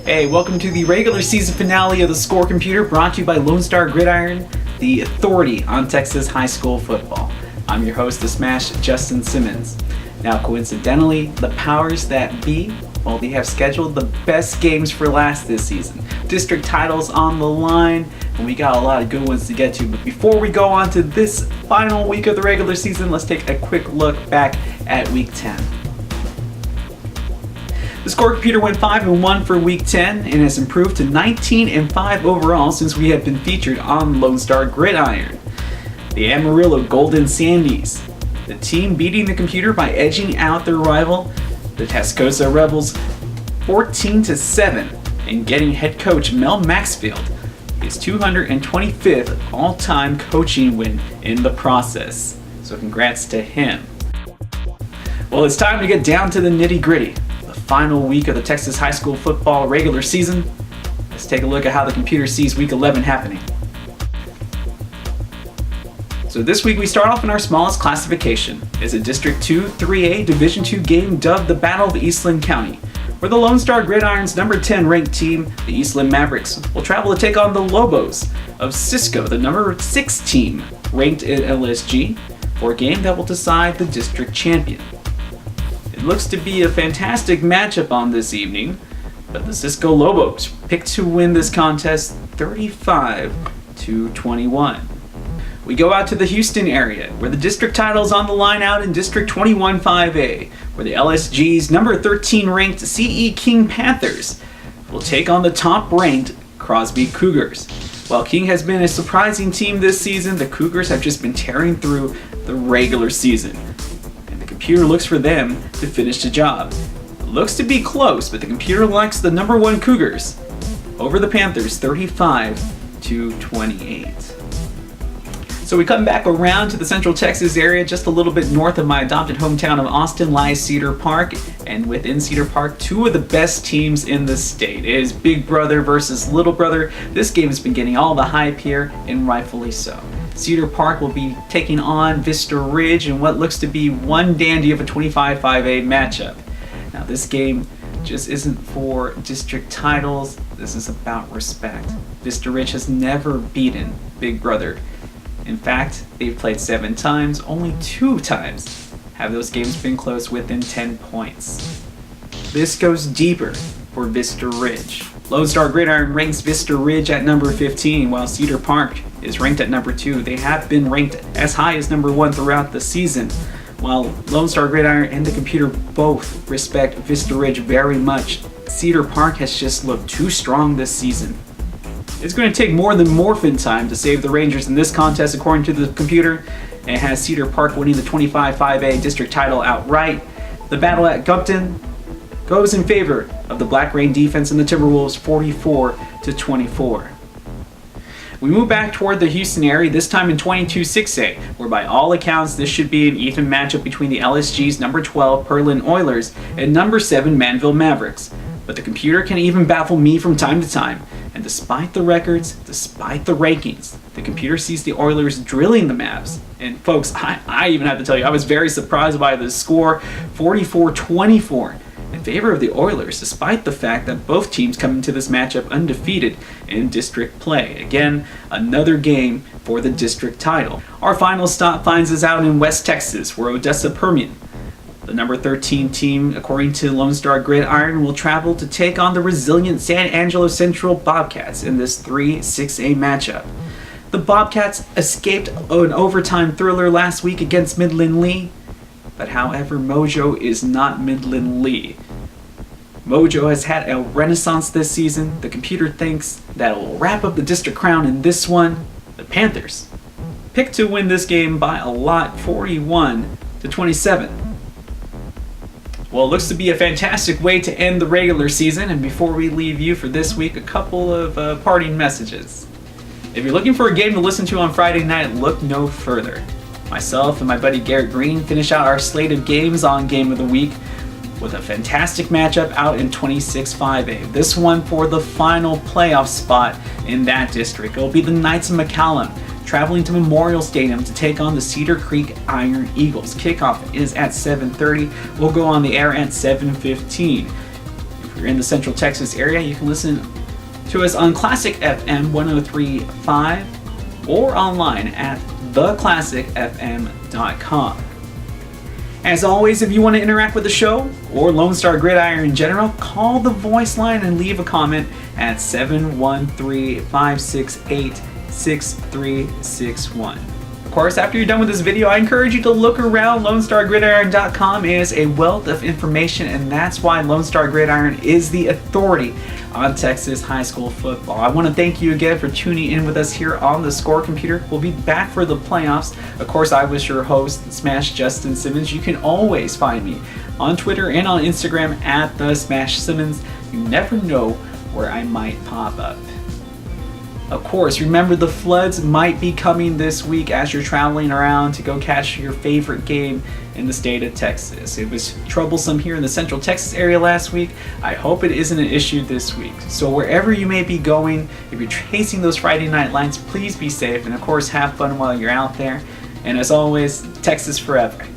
Hey, welcome to the regular season finale of the Score Computer, brought to you by Lone Star Gridiron, the authority on Texas high school football. I'm your host, the Smash, Justin Simmons. Now, coincidentally, the powers that be, well, they have scheduled the best games for last this season. District titles on the line, and we got a lot of good ones to get to. But before we go on to this final week of the regular season, let's take a quick look back at Week 10. The Score Computer went 5-1 for Week 10 and has improved to 19-5 overall since we have been featured on Lone Star Gridiron. The Amarillo Golden Sandies, the team beating the Computer by edging out their rival, the Tascosa Rebels, 14-7, and getting head coach Mel Maxfield his 225th all-time coaching win in the process. So congrats to him. Well, it's time to get down to the nitty-gritty. Final week of the Texas high school football regular season. Let's take a look at how the Computer sees Week 11 happening. So this week we start off in our smallest classification. It's a District 2 3A Division II game dubbed the Battle of Eastland County, where the Lone Star Gridiron's number 10 ranked team, the Eastland Mavericks, will travel to take on the Lobos of Cisco, the number 6 team ranked at LSG, for a game that will decide the district champion. It looks to be a fantastic matchup on this evening, but the Cisco Lobos picked to win this contest 35-21. We go out to the Houston area, where the district title is on the line out in District 21 5A, where the LSG's number 13 ranked CE King Panthers will take on the top ranked Crosby Cougars. While King has been a surprising team this season, the Cougars have just been tearing through the regular season. Computer looks for them to finish the job. It looks to be close, but the Computer likes the number 1 Cougars over the Panthers 35-28. So we come back around to the Central Texas area, just a little bit north of my adopted hometown of Austin lies Cedar Park, and within Cedar Park, 2 of the best teams in the state. It is Big Brother versus Little Brother. This game has been getting all the hype here, and rightfully so. Cedar Park will be taking on Vista Ridge in what looks to be one dandy of a 25-5A matchup. Now this game just isn't for district titles, this is about respect. Vista Ridge has never beaten Big Brother. In fact, they've played 7 times, only 2 times have those games been close within 10 points. This goes deeper for Vista Ridge. Lone Star Gridiron ranks Vista Ridge at number 15, while Cedar Park is ranked at number 2. They have been ranked as high as number 1 throughout the season, while Lone Star Gridiron and the Computer both respect Vista Ridge very much. Cedar Park has just looked too strong this season. It's going to take more than morphin time to save the Rangers in this contest, according to the Computer, and it has Cedar Park winning the 25-5A district title outright. The battle at Gumpton goes in favor of the Black Rain defense and the Timberwolves 44-24. We move back toward the Houston area, this time in 22-6A, where by all accounts this should be an even matchup between the LSG's number 12 Pearland Oilers and number 7 Manville Mavericks. But the Computer can even baffle me from time to time, and despite the records, despite the rankings, the Computer sees the Oilers drilling the Mavs. And folks, I even have to tell you, I was very surprised by the score, 44-24. In favor of the Oilers, despite the fact that both teams come into this matchup undefeated in district play. Again, another game for the district title. Our final stop finds us out in West Texas, where Odessa Permian, the number 13 team, according to Lone Star Gridiron, will travel to take on the resilient San Angelo Central Bobcats in this 3-6A matchup. The Bobcats escaped an overtime thriller last week against Midland Lee, but however, Mojo is not Midland Lee. Mojo has had a renaissance this season. The Computer thinks that it will wrap up the district crown in this one. The Panthers picked to win this game by a lot, 41-27. Well, it looks to be a fantastic way to end the regular season, and before we leave you for this week, a couple of parting messages. If you're looking for a game to listen to on Friday night, look no further. Myself and my buddy Garrett Green finish out our slate of games on Game of the Week with a fantastic matchup out in 26-5A. This one for the final playoff spot in that district. It will be the Knights of McCallum traveling to Memorial Stadium to take on the Cedar Creek Iron Eagles. Kickoff is at 7:30. We'll go on the air at 7:15. you're in the Central Texas area, you can listen to us on Classic FM 103.5 or online at theclassicfm.com. As always, if you want to interact with the show or Lone Star Gridiron in general, call the voice line and leave a comment at 713-568-6361. Of course, after you're done with this video, I encourage you to look around. LoneStarGridiron.com is a wealth of information, and that's why Lone Star Gridiron is the authority on Texas high school football. I want to thank you again for tuning in with us here on the Score Computer. We'll be back for the playoffs. Of course, I was your host, Smash Justin Simmons. You can always find me on Twitter and on Instagram at the Smash Simmons. You never know where I might pop up. Of course, remember the floods might be coming this week as you're traveling around to go catch your favorite game in the state of Texas. It was troublesome here in the Central Texas area last week. I hope it isn't an issue this week. So wherever you may be going, if you're chasing those Friday night lights, please be safe and of course have fun while you're out there. And as always, Texas forever.